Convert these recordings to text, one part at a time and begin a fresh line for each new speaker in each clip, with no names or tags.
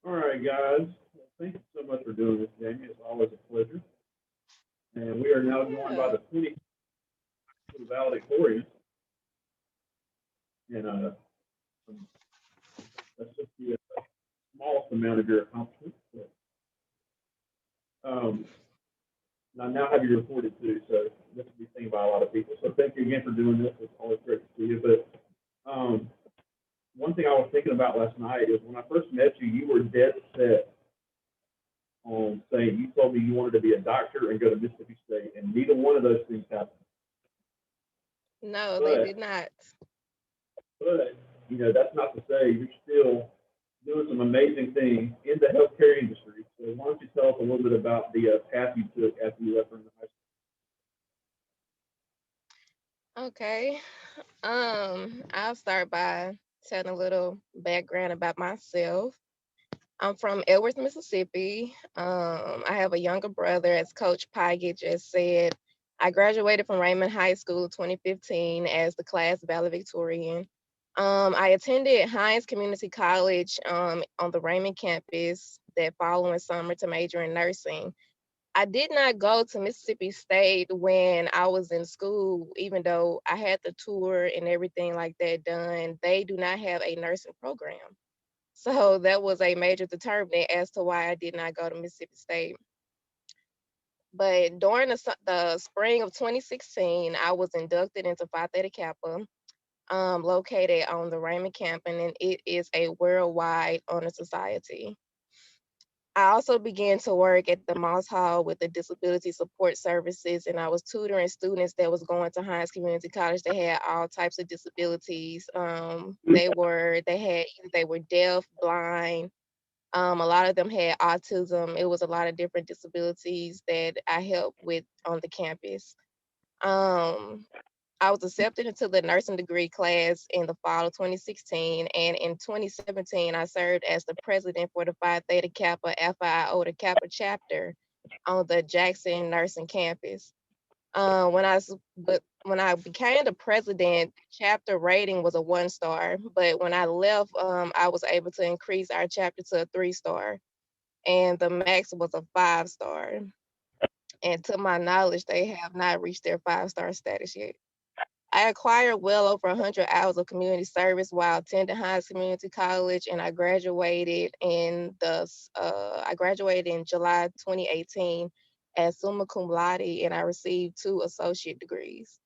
All right, guys. Well, thank you so much for doing this, Jamie. It's always a pleasure. And we are now joined by
Yeah.
the 20 valedictorian. And um, that's just the smallest amount of your accomplishments. But, um, and I now have you reported too, so this will be seen by a lot of people. So thank you again for doing this. It's always great to see you. But one thing I was thinking about last night is when I first met you, you were dead set on saying you told me you wanted to be a doctor and go to Mississippi State, and neither one of those things happened.
No, they
But
did not.
But that's not to say you're still doing some amazing things in the healthcare industry. So why don't you tell us a little bit about the path you took after you left from the high
Okay. I'll start by telling a little background about myself. I'm from Edwards, Mississippi. I have a younger brother, as Coach Pygett just said. I graduated from Raymond High School 2015 as the class valedictorian. I attended Hines Community College on the Raymond campus that following summer to major in nursing. I did not go to Mississippi State when I was in school, even though I had the tour and everything like that done. They do not have a nursing program. So that was a major determinant as to why I did not go to Mississippi State. But during the spring of 2016, I was inducted into Phi Theta Kappa, located on the Raymond campus, and it is a worldwide honor society. I also began to work at the Moss Hall with the disability support services, and I was tutoring students that was going to Hines Community College. They had all types of disabilities. They were deaf, blind. A lot of them had autism. It was a lot of different disabilities that I helped with on the campus. Um, I was accepted into the nursing degree class in the fall of 2016, and in 2017, I served as the president for the Phi Theta Kappa Alpha Iota Kappa chapter on the Jackson Nursing campus. But when I became the president, chapter rating was a 1 star. But when I left, I was able to increase our chapter to a 3 star, and the max was a 5 star. And to my knowledge, they have not reached their 5 star status yet. I acquired well over 100 hours of community service while attending Hines Community College, and I graduated in July 2018 as summa cum laude, and I received 2 associate degrees.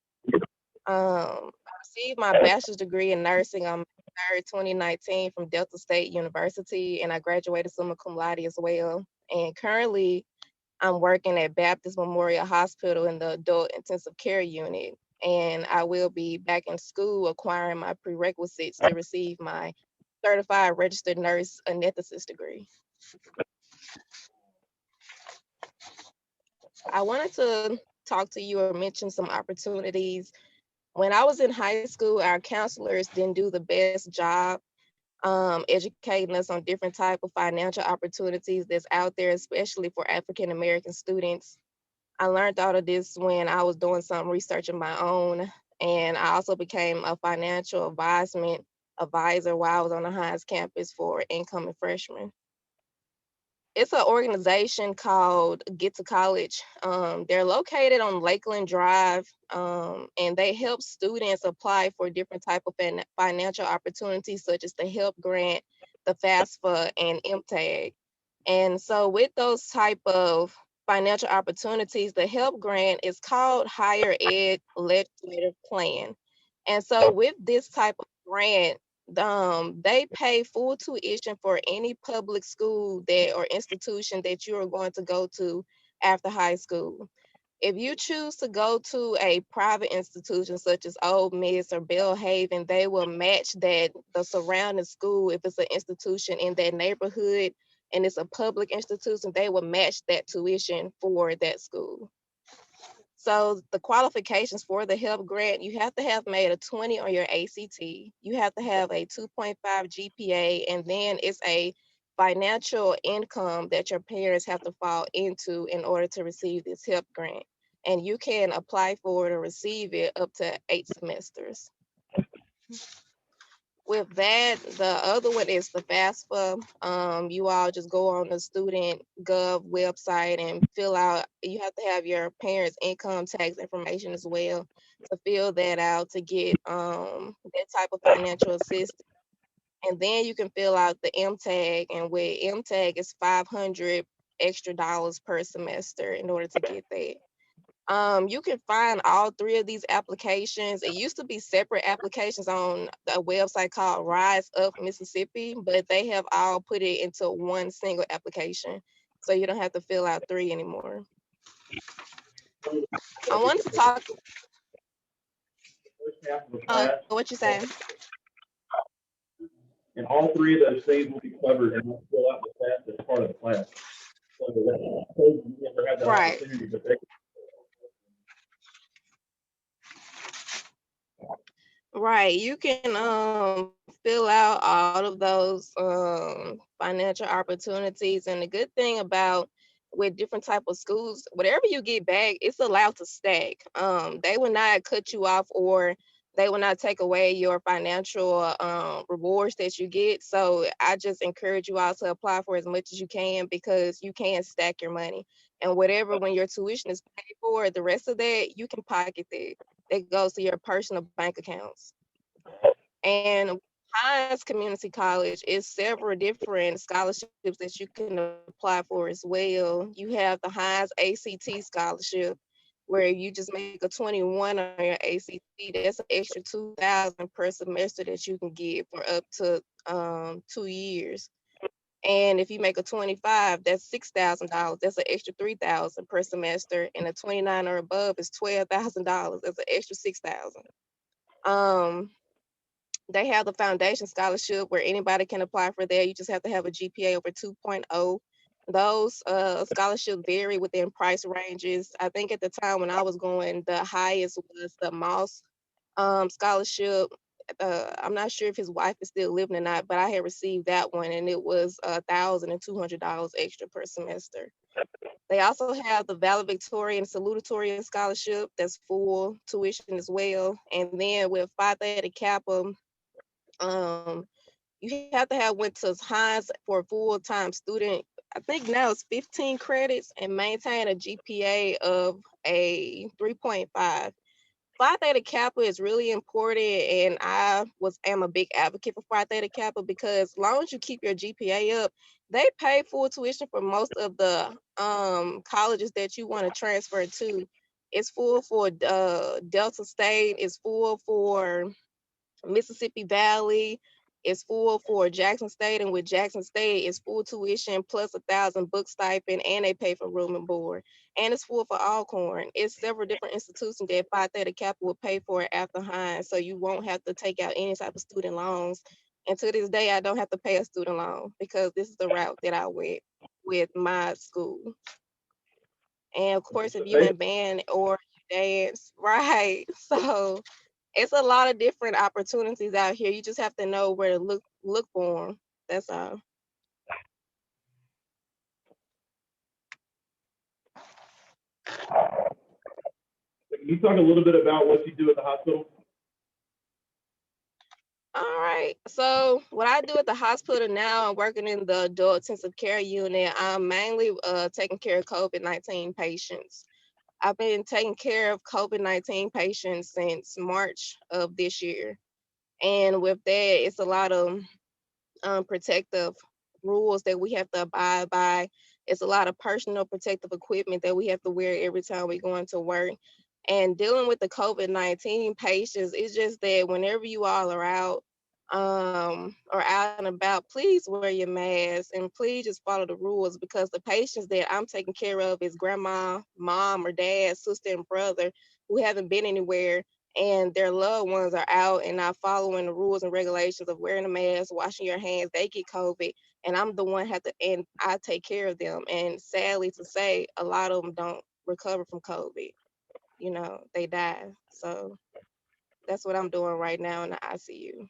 I received my bachelor's degree in nursing on May 3rd, 2019 from Delta State University, and I graduated summa cum laude as well. And currently, I'm working at Baptist Memorial Hospital in the adult intensive care unit, and I will be back in school acquiring my prerequisites to receive my certified registered nurse anesthetist degree. I wanted to talk to you or mention some opportunities. When I was in high school, our counselors didn't do the best job educating us on different type of financial opportunities that's out there, especially for African American students. I learned all of this when I was doing some research of my own, and I also became a financial advisement advisor while I was on the Hines campus for incoming freshmen. It's an organization called Get to College. They're located on Lakeland Drive, and they help students apply for different type of financial opportunities, such as the HELP grant, the FAFSA, and MTAG. And so, with those type of financial opportunities, the HELP grant is called Higher Ed Legislative Plan. And so, with this type of grant, they pay full tuition for any public school that or institution that you are going to go to after high school. If you choose to go to a private institution such as Old Miss or Bellhaven, they will match that the surrounding school. If it's an institution in that neighborhood and it's a public institution, they will match that tuition for that school. So the qualifications for the HELP grant, you have to have made a 20 on your ACT. You have to have a 2.5 GPA, and then it's a financial income that your parents have to fall into in order to receive this HELP grant. And you can apply for it or receive it up to 8 semesters. with that, the other one is the FAFSA. You all just go on the student gov website and fill out, you have to have your parents' income tax information as well to fill that out to get that type of financial assistance. And then you can fill out the MTAG, and with MTAG it's $500 extra dollars per semester in order to get that. You can find all three of these applications. It used to be separate applications on a website called Rise Up Mississippi, but they have all put it into one single application. So you don't have to fill out three anymore. I wanted to talk,
First half of the class,
what you saying?
and all three of those things will be covered and we'll fill out the class as part of the class. So that you never had that
Right.
opportunity, but they
Right. You can fill out all of those financial opportunities. And the good thing about with different type of schools, whatever you get back, it's allowed to stack. They will not cut you off, or they will not take away your financial rewards that you get. So I just encourage you all to apply for as much as you can, because you can stack your money. And whatever, when your tuition is paid for, the rest of that, you can pocket that. That goes to your personal bank accounts. And Hines Community College is several different scholarships that you can apply for as well. You have the Hines ACT scholarship, where you just make a 21 on your ACT. That's an extra 2,000 per semester that you can get for up to 2 years. And if you make a 25, that's $6,000. That's an extra 3,000 per semester. And a 29 or above is $12,000. That's an extra 6,000. They have the foundation scholarship where anybody can apply for that. You just have to have a GPA over 2.0. Those scholarships vary within price ranges. I think at the time when I was going, the highest was the Moss scholarship. I'm not sure if his wife is still living or not, but I had received that one, and it was $1,200 extra per semester. They also have the Valedictorian Salutatorian scholarship that's full tuition as well. And then with Phi Theta Kappa, you have to have went to Hines for a full-time student. I think now it's 15 credits and maintain a GPA of a 3.5. Phi Theta Kappa is really important, and am a big advocate for Phi Theta Kappa, because as long as you keep your GPA up, they pay full tuition for most of the colleges that you want to transfer to. It's full for Delta State. It's full for Mississippi Valley. It's full for Jackson State, and with Jackson State, it's full tuition plus 1,000 book stipend, and they pay for room and board. And it's full for Alcorn. It's several different institutions that Phi Theta Kappa will pay for after Hines, so you won't have to take out any type of student loans. And to this day, I don't have to pay a student loan, because this is the route that I went with my school. And of course, if you in band or you dance, right? So it's a lot of different opportunities out here. You just have to know where to look for them. That's all.
can you talk a little bit about what you do at the hospital?
All right. So what I do at the hospital now, I'm working in the adult intensive care unit. I'm mainly taking care of COVID-19 patients. I've been taking care of COVID-19 patients since March of this year. And with that, it's a lot of protective rules that we have to abide by. It's a lot of personal protective equipment that we have to wear every time we go into work. And dealing with the COVID-19 patients, it's just that whenever you all are out or out and about, please wear your mask and please just follow the rules, because the patients that I'm taking care of is grandma, mom or dad, sister and brother who haven't been anywhere, and their loved ones are out and not following the rules and regulations of wearing a mask, washing your hands. They get COVID, and I'm the one and I take care of them. And sadly to say, a lot of them don't recover from COVID. You know, they die. So that's what I'm doing right now in the ICU.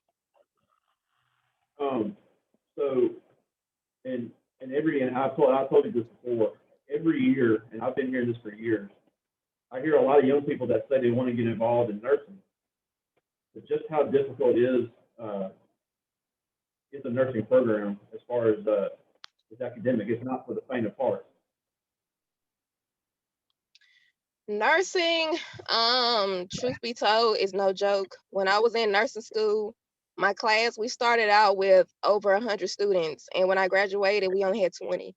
So, and I told you this before, every year, and I've been hearing this for years, I hear a lot of young people that say they want to get involved in nursing, but just how difficult it is it's a nursing program as far as it's academic. It's not for the faint of heart.
Nursing, truth be told, is no joke. When I was in nursing school, my class, we started out with over 100 students. And when I graduated, we only had 20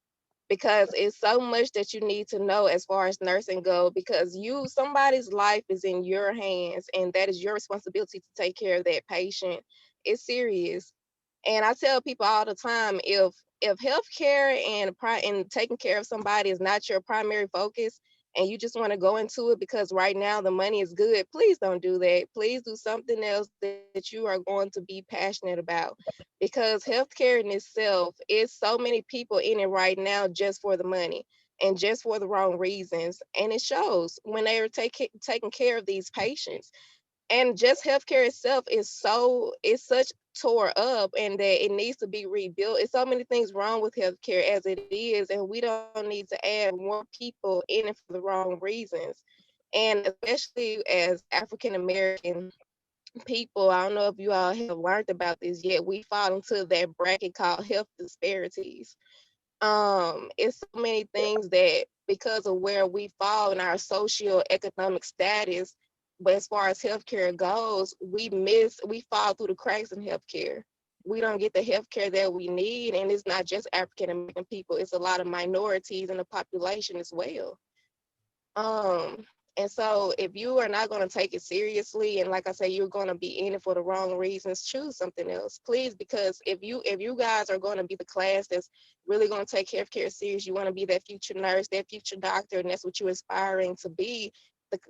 because it's so much that you need to know as far as nursing go, because somebody's life is in your hands and that is your responsibility to take care of that patient. It's serious. And I tell people all the time, if healthcare and taking care of somebody is not your primary focus, and you just want to go into it because right now the money is good, please don't do that. Please do something else that you are going to be passionate about. Because healthcare in itself is so many people in it right now just for the money and just for the wrong reasons. And it shows when they are taking care of these patients. And just healthcare itself is such tore up, and that it needs to be rebuilt. It's so many things wrong with healthcare as it is, and we don't need to add more people in it for the wrong reasons. And especially as African American people, I don't know if you all have learned about this yet, we fall into that bracket called health disparities. It's so many things that because of where we fall in our socio-economic status, but as far as healthcare goes, we fall through the cracks in healthcare. We don't get the healthcare that we need, and it's not just African American people, it's a lot of minorities in the population as well. Um, and so if you are not going to take it seriously, and like I say, you're going to be in it for the wrong reasons, choose something else, please. Because if you guys are going to be the class that's really going to take healthcare serious, you want to be that future nurse, that future doctor, and that's what you're aspiring to be.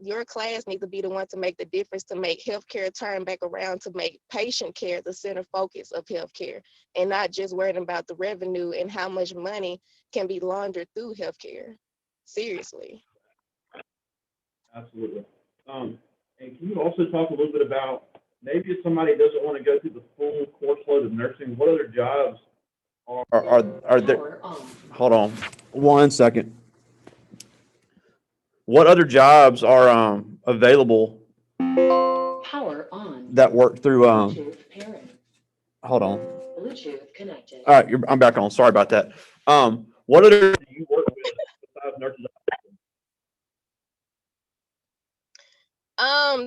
Your class needs to be the one to make the difference, to make healthcare turn back around, to make patient care the center focus of healthcare, and not just worrying about the revenue and how much money can be laundered through healthcare. Seriously.
Absolutely. And can you also talk a little bit about maybe if somebody doesn't want to go through the full course load of nursing, what other jobs
Are there? Hold on, 1 second. What other jobs are available
Power on.
that work through
Bluetooth pairing.
hold on.
Bluetooth connected.
All right, I'm back on. Sorry about that. What other?
do you work with besides nurses?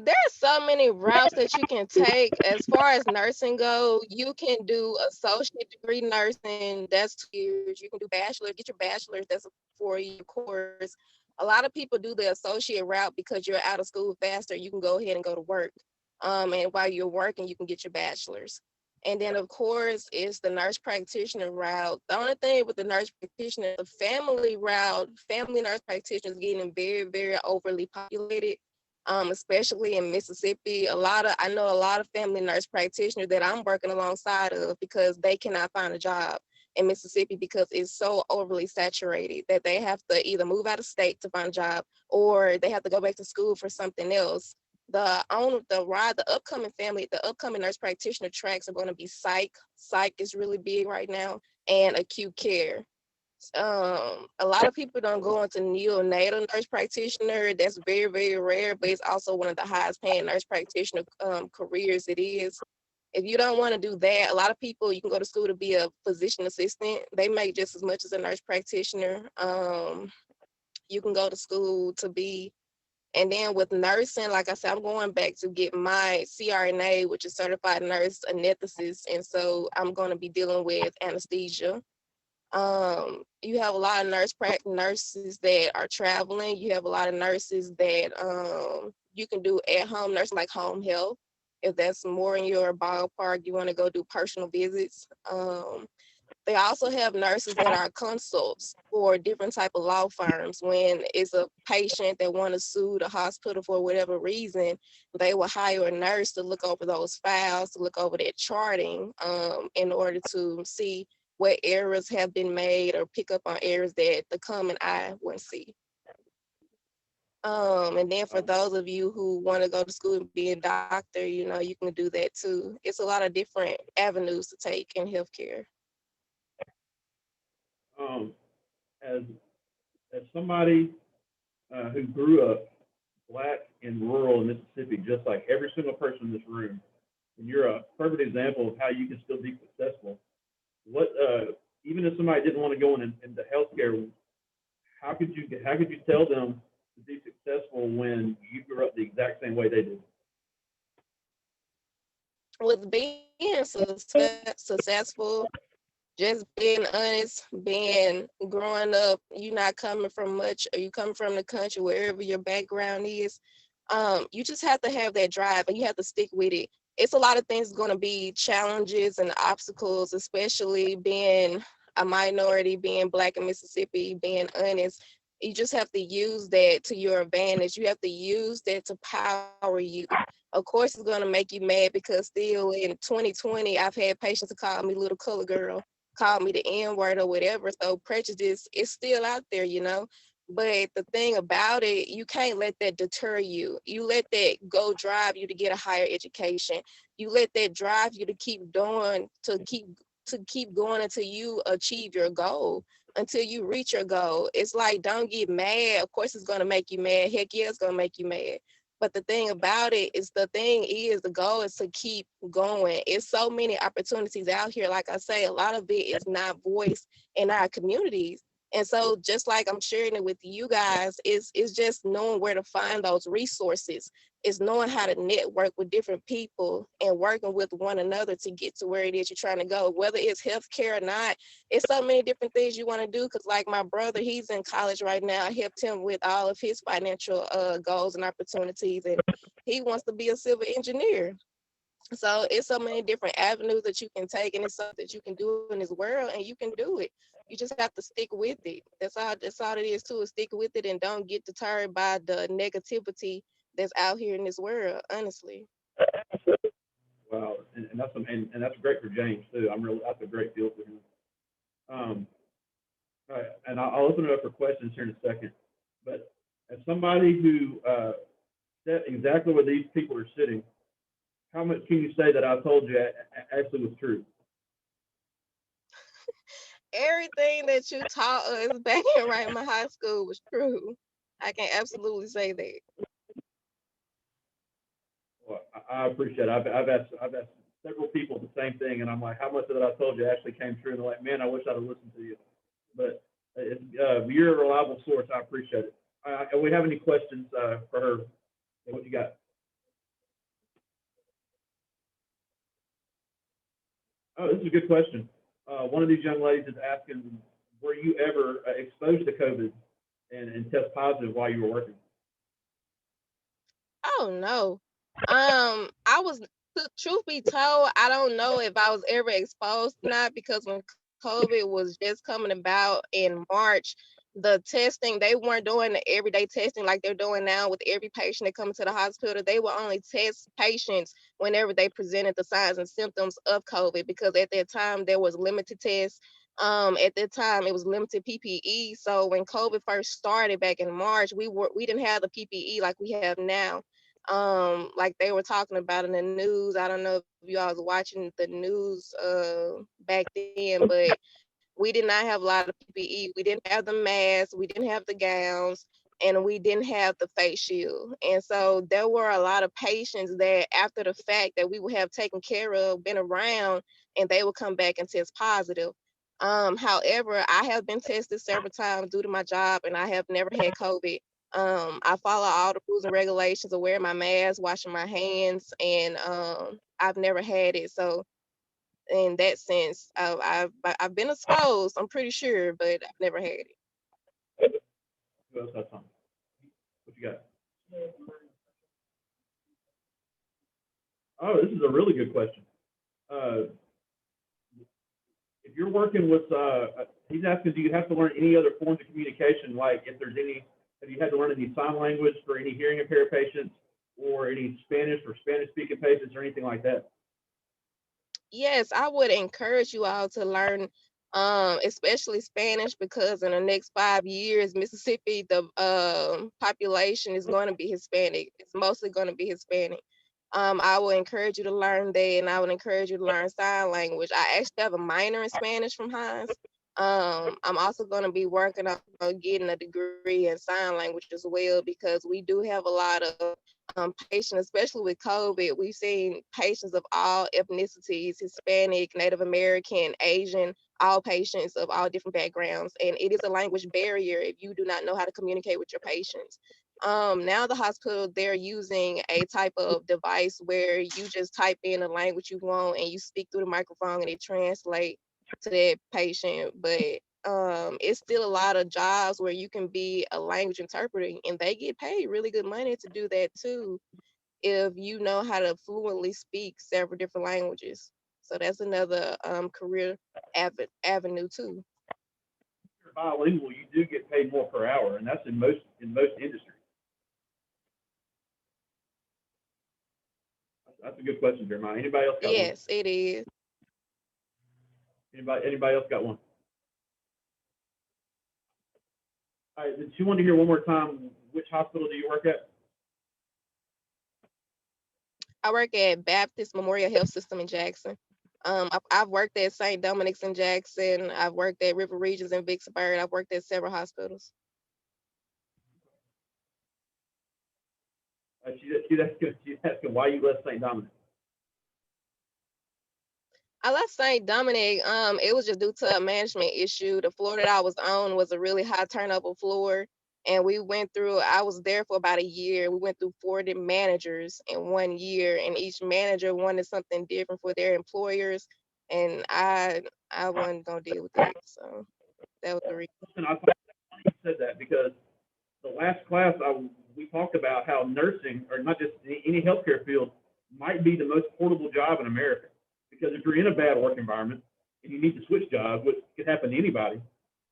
There are so many routes that you can take. As far as nursing go, you can do associate degree nursing, that's 2 years. You can do bachelor, get your bachelor's, that's a 4-year course. A lot of people do the associate route because you're out of school faster. You can go ahead and go to work. And while you're working, you can get your bachelor's. And then, of course, it's the nurse practitioner route. The only thing with the nurse practitioner, the family route, family nurse practitioner is getting very, very overly populated, especially in Mississippi. I know a lot of family nurse practitioners that I'm working alongside of because they cannot find a job in Mississippi because it's so overly saturated that they have to either move out of state to find a job or they have to go back to school for something else. The upcoming nurse practitioner tracks are going to be psych. Psych is really big right now, and acute care. A lot of people don't go into neonatal nurse practitioner. That's very, very rare, but it's also one of the highest paying nurse practitioner careers it is. If you don't want to do that, a lot of people, you can go to school to be a physician assistant. They make just as much as a nurse practitioner. You can go to school to be, and then with nursing, like I said, I'm going back to get my CRNA, which is certified nurse anesthetist. And so I'm going to be dealing with anesthesia. You have a lot of nurses that are traveling. You have a lot of nurses that you can do at home nursing, like home health. If that's more in your ballpark, you want to go do personal visits. They also have nurses that are consults for different type of law firms. When it's a patient that want to sue the hospital for whatever reason, they will hire a nurse to look over those files, to look over their charting, in order to see what errors have been made or pick up on errors that the common eye wouldn't see. And then for those of you who want to go to school and be a doctor, you can do that too. It's a lot of different avenues to take in healthcare.
As somebody who grew up Black and rural in Mississippi, just like every single person in this room, and you're a perfect example of how you can still be successful. what, even if somebody didn't want to go into healthcare, how could you tell them to be successful when you grew up the exact same way they did?
With being successful, just being honest, being growing up, you not coming from much, or you come from the country, wherever your background is, you just have to have that drive and you have to stick with it. It's a lot of things going to be challenges and obstacles, especially being a minority, being Black in Mississippi, being honest. You just have to use that to your advantage. You have to use that to power you. Of course, it's going to make you mad because still in 2020, I've had patients to call me little color girl, call me the N word or whatever. So prejudice is still out there, you know. But the thing about it, you can't let that deter you. You let that go drive you to get a higher education. You let that drive you to keep doing, to keep going until you achieve your goal, until you reach your goal. It's like, don't get mad. Of course, it's gonna make you mad. Heck yeah, it's gonna make you mad. But the thing about it is, the goal is to keep going. It's so many opportunities out here. Like I say, a lot of it is not voiced in our communities. And so just like I'm sharing it with you guys, it's just knowing where to find those resources. It's knowing how to network with different people and working with one another to get to where it is you're trying to go, whether it's healthcare or not. It's so many different things you want to do. Because like my brother, he's in college right now. I helped him with all of his financial goals and opportunities, and he wants to be a civil engineer. So it's so many different avenues that you can take, and it's something that you can do in this world, and you can do it. You just have to stick with it. That's all it is too, is stick with it and don't get deterred by the negativity that's out here in this world, honestly.
Wow, and that's great for James too. That's a great deal for him. Um, all right, and I'll open it up for questions here in a second. But as somebody who sat exactly where these people are sitting, how much can you say that I told you actually was true?
Everything that you taught us back in Raymond High School was true. I can absolutely say that.
Well, I appreciate it. I've asked several people the same thing, and I'm like, how much of that I told you actually came true? And they're like, man, I wish I'd have listened to you. But you're a reliable source. I appreciate it. And we have any questions for her? What you got? Oh, this is a good question. One of these young ladies is asking, were you ever exposed to COVID and test positive while you were working?
Oh no. I was, truth be told, I don't know if I was ever exposed or not, because when COVID was just coming about in March, the testing, they weren't doing the everyday testing like they're doing now with every patient that comes to the hospital. They would only test patients whenever they presented the signs and symptoms of COVID, because at that time there was limited tests. At that time it was limited PPE. So when COVID first started back in March, we didn't have the PPE like we have now. Like they were talking about in the news. I don't know if you all was watching the news back then, but we did not have a lot of PPE. We didn't have the masks, we didn't have the gowns, and we didn't have the face shield. And so there were a lot of patients that after the fact that we would have taken care of, been around, and they would come back and test positive. However, I have been tested several times due to my job, and I have never had COVID. I follow all the rules and regulations of wearing my mask, washing my hands, and I've never had it. So in that sense, I've been exposed, I'm pretty sure, but I've never had it.
Who else has something? What you got? Oh, this is a really good question. Uh, if you're working with, he's asking, do you have to learn any other forms of communication? Like if there's any, have you had to learn any sign language for any hearing impaired patients, or any Spanish or Spanish speaking patients, or anything like that?
Yes, I would encourage you all to learn, especially Spanish, because in the next 5 years, Mississippi, the population is going to be Hispanic. It's mostly going to be Hispanic. I would encourage you to learn that, and I would encourage you to learn sign language. I actually have a minor in Spanish from Hines. I'm also going to be working on getting a degree in sign language as well, because we do have a lot of patients, especially with COVID. We've seen patients of all ethnicities, Hispanic, Native American, Asian, all patients of all different backgrounds. And it is a language barrier if you do not know how to communicate with your patients. Now the hospital, they're using a type of device where you just type in the language you want and you speak through the microphone and it translates to that patient. But it's still a lot of jobs where you can be a language interpreter, and they get paid really good money to do that too, if you know how to fluently speak several different languages. So that's another career avenue too.
If you're bilingual, you do get paid more per hour, and that's in most industries. That's a good question, Jeremiah. Anybody else got one?
Yes, it is.
Anybody else got one? All right, she wanted to hear one more time, which hospital do you work at?
I work at Baptist Memorial Health System in Jackson. I've worked at St. Dominic's in Jackson. I've worked at River Regions in Vicksburg. I've worked at several hospitals.
She's asking why you left St. Dominic.
I left St. Dominic. It was just due to a management issue. The floor that I was on was a really high turnover floor. And I was there for about a year. We went through 40 managers in 1 year, and each manager wanted something different for their employers. And I wasn't gonna deal with it. So that was the reason.
And I thought you said that because the last class we talked about how nursing, or not just any healthcare field, might be the most portable job in America. Because if you're in a bad work environment and you need to switch jobs, which could happen to anybody,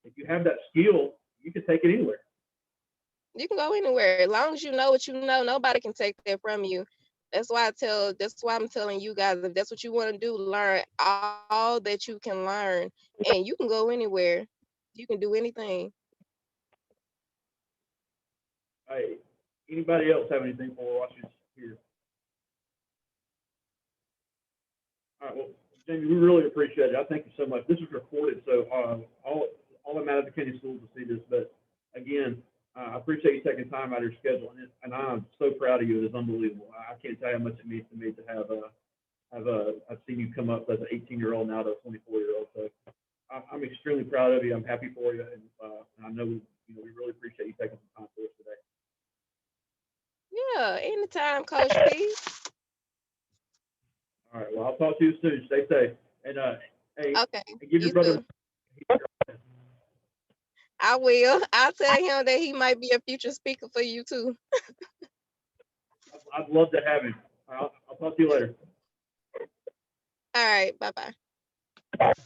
if you have that skill, you can take it anywhere.
You can go anywhere as long as you know what you know. Nobody can take that from you. That's why I'm telling you guys, if that's what you want to do, learn all that you can learn, and you can go anywhere. You can do anything.
Hey, anybody else have anything for us here? All right, well, Jamie, we really appreciate it. I thank you so much. This is recorded, so all the Madison schools will see this. But again, I appreciate you taking time out of your schedule, and I'm so proud of you. It is unbelievable. I can't tell you how much it means to me to I've seen you come up as an 18-year-old now to a 24-year-old. So I'm extremely proud of you. I'm happy for you, and I know we really appreciate you taking some time for us today.
Yeah, anytime, Coach P.
All right. Well, I'll talk to you soon. Stay safe. And hey,
Okay,
give
you
your brother.
too. I will. I'll tell him that he might be a future speaker for you too.
I'd love to have him. I'll talk to you later.
All right, bye-bye.